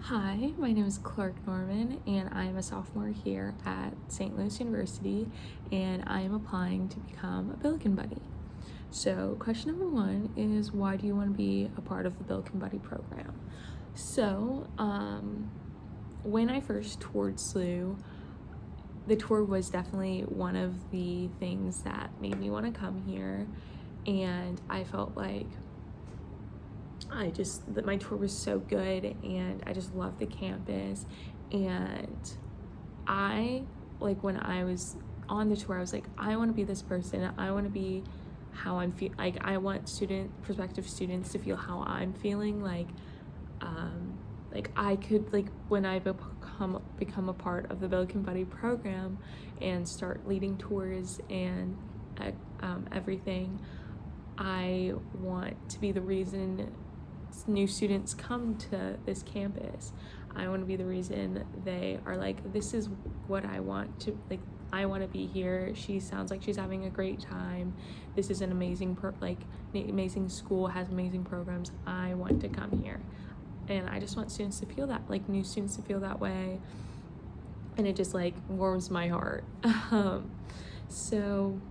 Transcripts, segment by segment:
Hi, my name is Clark Norman, and I am a sophomore here at St. Louis University, and I am applying to become a Billiken Buddy. So, question number one is, why do you want to be a part of the Billiken Buddy program? So, when I first toured SLU, the tour was definitely one of the things that made me want to come here, and I felt like that my tour was so good, and I just loved the campus. And I, like, when I was on the tour, I was like, I want to be this person. I want to be how I'm feel like I want prospective students to feel how I'm feeling, like I could, like, when I become a part of the Billiken Buddy program and start leading tours and everything. I want to be the reason new students come to this campus. I want to be the reason they are like, this is what I want to, like, I want to be here. She sounds like she's having a great time. This is an amazing amazing school, has amazing programs. I want to come here. And I just want students to feel that, like, new students to feel that way. And it just, like, warms my heart. So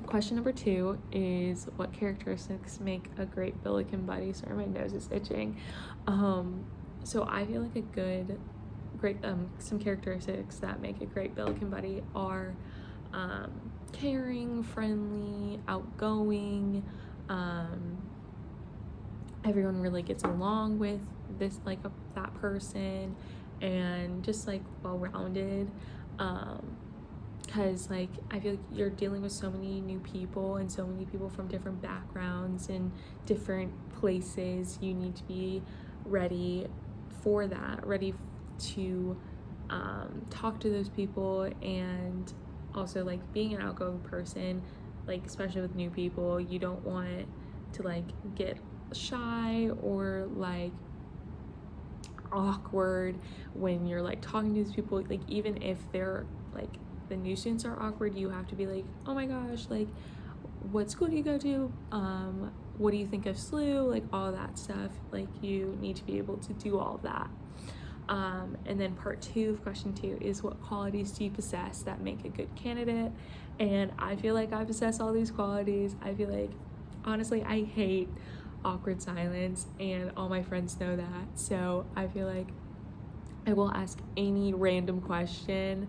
question number two is, what characteristics make a great Billiken Buddy? Sorry, my nose is itching. So I feel like some characteristics that make a great Billiken Buddy are caring, friendly, outgoing. Everyone really gets along with that person, and just, like, well-rounded. Because, like, I feel like you're dealing with so many new people and so many people from different backgrounds and different places. You need to be ready for that, ready to talk to those people. And also, like, being an outgoing person, like, especially with new people, you don't want to, like, get shy or, like, awkward when you're, like, talking to these people. Like, even if they're, like, the new students are awkward, you have to be like, oh my gosh, like, what school do you go to? What do you think of SLU? Like, all that stuff. Like, you need to be able to do all of that. And then part two of question two is, what qualities do you possess that make a good candidate? And I feel like I possess all these qualities. I feel like, honestly, I hate awkward silence, and all my friends know that. So I feel like I will ask any random question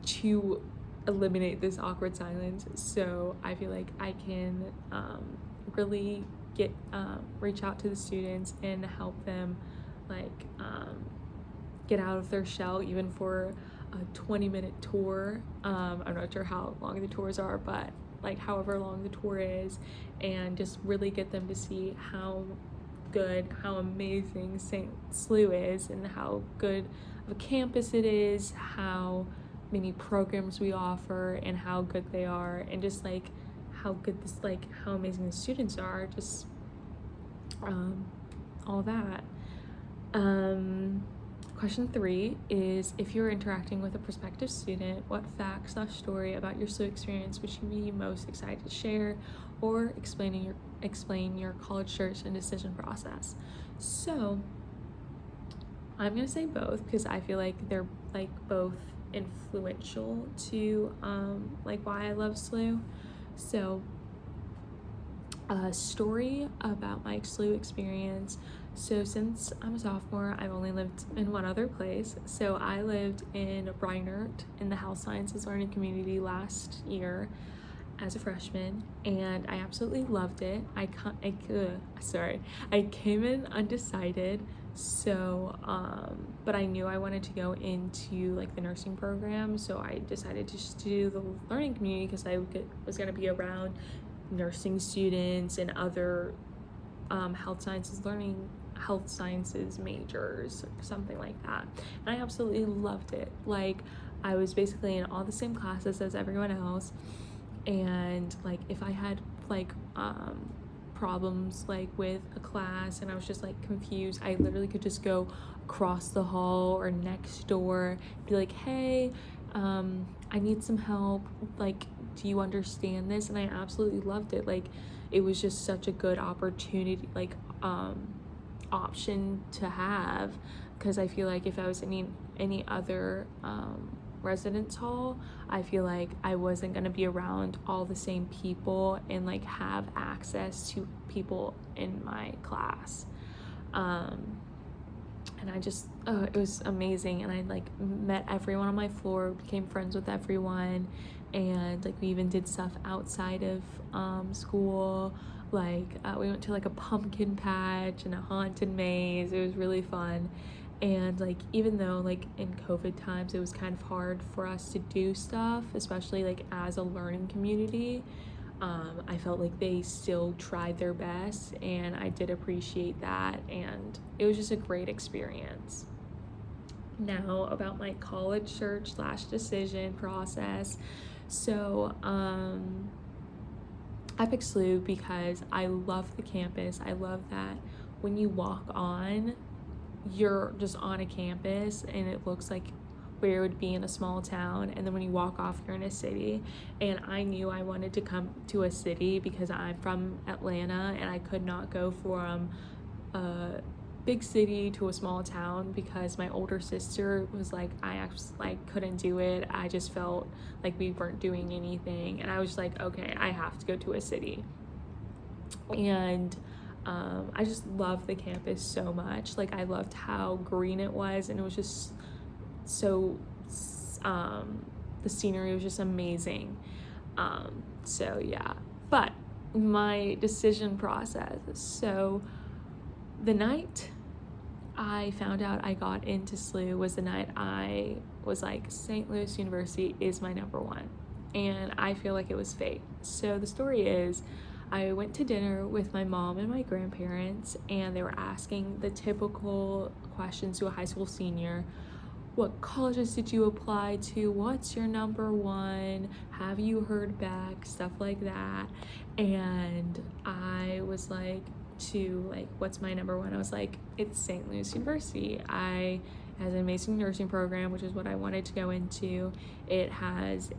to eliminate this awkward silence. So I feel like I can really reach out to the students and help them, like, get out of their shell, even for a 20-minute tour. I'm not sure how long the tours are, but, like, however long the tour is, and just really get them to see how amazing St. SLU is, and how good of a campus it is, how many programs we offer, and how good they are, and just, like, how amazing the students are, just all that. Question three is, if you're interacting with a prospective student, what facts/story about your SLU experience would you be most excited to share, or explain your college search and decision process? So I'm gonna say both, because I feel like they're, like, both influential to like, why I love SLU. So a story about my SLU experience. So since I'm a sophomore, I've only lived in one other place. So I lived in Reinert in the health sciences learning community last year as a freshman, and I absolutely loved it. I came in undecided, so but I knew I wanted to go into, like, the nursing program, so I decided to just do the learning community because I was going to be around nursing students and other health sciences majors or something like that. And I absolutely loved it. Like, I was basically in all the same classes as everyone else, and, like, if I had, like, problems, like, with a class and I was just, like, confused, I literally could just go across the hall or next door, be like, hey, I need some help, like, do you understand this? And I absolutely loved it. Like, it was just such a good opportunity, like, option to have, because I feel like if I was in any other residence hall, I feel like I wasn't going to be around all the same people and like have access to people in my class. And I just, it was amazing. And I like met everyone on my floor, became friends with everyone. And like we even did stuff outside of school. Like we went to like a pumpkin patch and a haunted maze. It was really fun. And like even though like in COVID times it was kind of hard for us to do stuff, especially like as a learning community, I felt like they still tried their best, and I did appreciate that, and it was just a great experience. Now about my college search / decision process. So I picked SLU because I love the campus. I love that when you walk on, you're just on a campus and it looks like where it would be in a small town, and then when you walk off you're in a city. And I knew I wanted to come to a city because I'm from Atlanta and I could not go from a big city to a small town because my older sister was like, I actually like couldn't do it. I just felt like we weren't doing anything, and I was like, okay, I have to go to a city. And I just loved the campus so much. Like I loved how green it was, and it was just so the scenery was just amazing. So yeah, but my decision process. So the night I found out I got into SLU was the night I was like, St. Louis University is my number one, and I feel like it was fate. So the story is, I went to dinner with my mom and my grandparents, and they were asking the typical questions to a high school senior. What colleges did you apply to? What's your number one? Have you heard back? Stuff like that. And I was like, what's my number one? I was like, it's St. Louis University. It has an amazing nursing program, which is what I wanted to go into. It has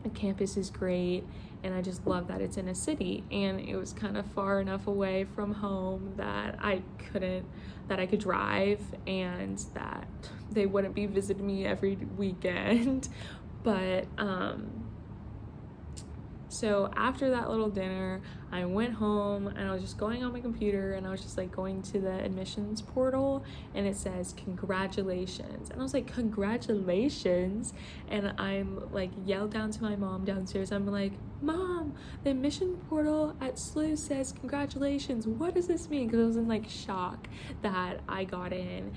the campus is great, and I just love that it's in a city, and it was kind of far enough away from home that I could drive, and that they wouldn't be visiting me every weekend. But so after that little dinner, I went home and I was just going on my computer, and I was just like going to the admissions portal, and it says congratulations, and I was like, congratulations? And I'm like yelled down to my mom downstairs. I'm like, Mom, the admission portal at SLU says congratulations. What does this mean? Because I was in like shock that I got in.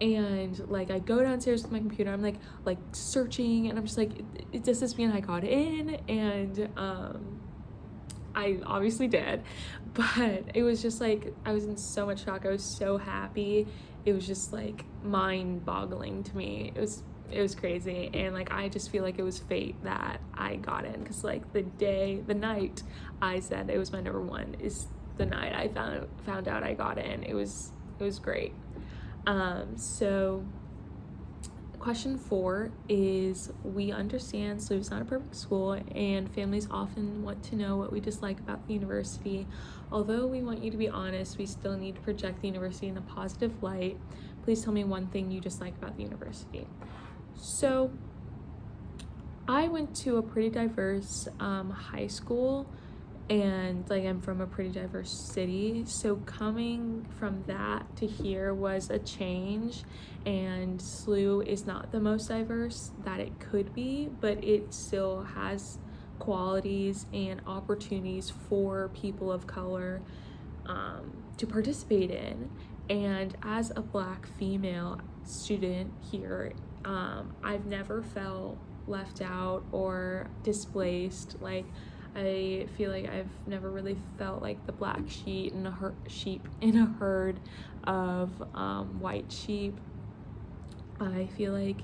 And like I go downstairs with my computer, I'm like searching, and I'm just like, does this mean I got in? And I obviously did, but it was just like, I was in so much shock. I was so happy. It was just like mind-boggling to me. It was crazy, and like I just feel like it was fate that I got in, because like the night I said it was my number one is the night I found out I got in. It was great. So question 4 is, we understand SLU is not a perfect school, and families often want to know what we dislike about the university. Although we want you to be honest, we still need to project the university in a positive light. Please tell me one thing you dislike about the university. So I went to a pretty diverse high school, and like I'm from a pretty diverse city, so coming from that to here was a change. And SLU is not the most diverse that it could be, but it still has qualities and opportunities for people of color to participate in. And as a Black female student here, I've never felt left out or displaced. Like I feel like I've never really felt like the black sheep in a herd of white sheep. I feel like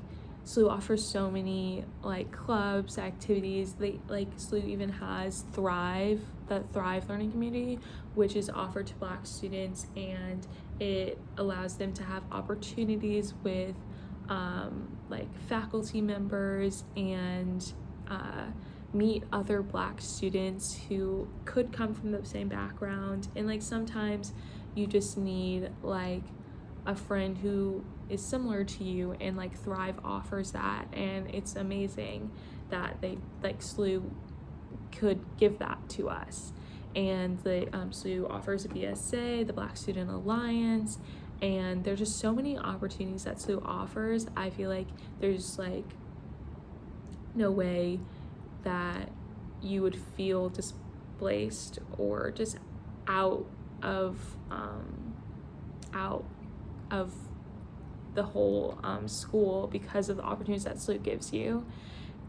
SLU offers so many like clubs, activities. SLU even has Thrive, the Thrive Learning Community, which is offered to Black students, and it allows them to have opportunities with like faculty members and meet other Black students who could come from the same background, and like sometimes you just need like a friend who is similar to you, and like Thrive offers that, and it's amazing that they like SLU could give that to us. And the SLU offers a BSA, the Black Student Alliance, and there's just so many opportunities that SLU offers. I feel like there's like no way that you would feel displaced or just out of the whole school because of the opportunities that SLU gives you.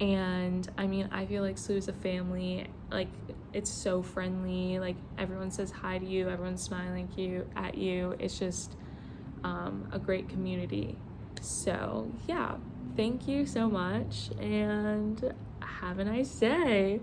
And I mean, I feel like SLU is a family. Like, it's so friendly, like everyone says hi to you, everyone's smiling at you. It's just a great community. So yeah, thank you so much and have a nice day.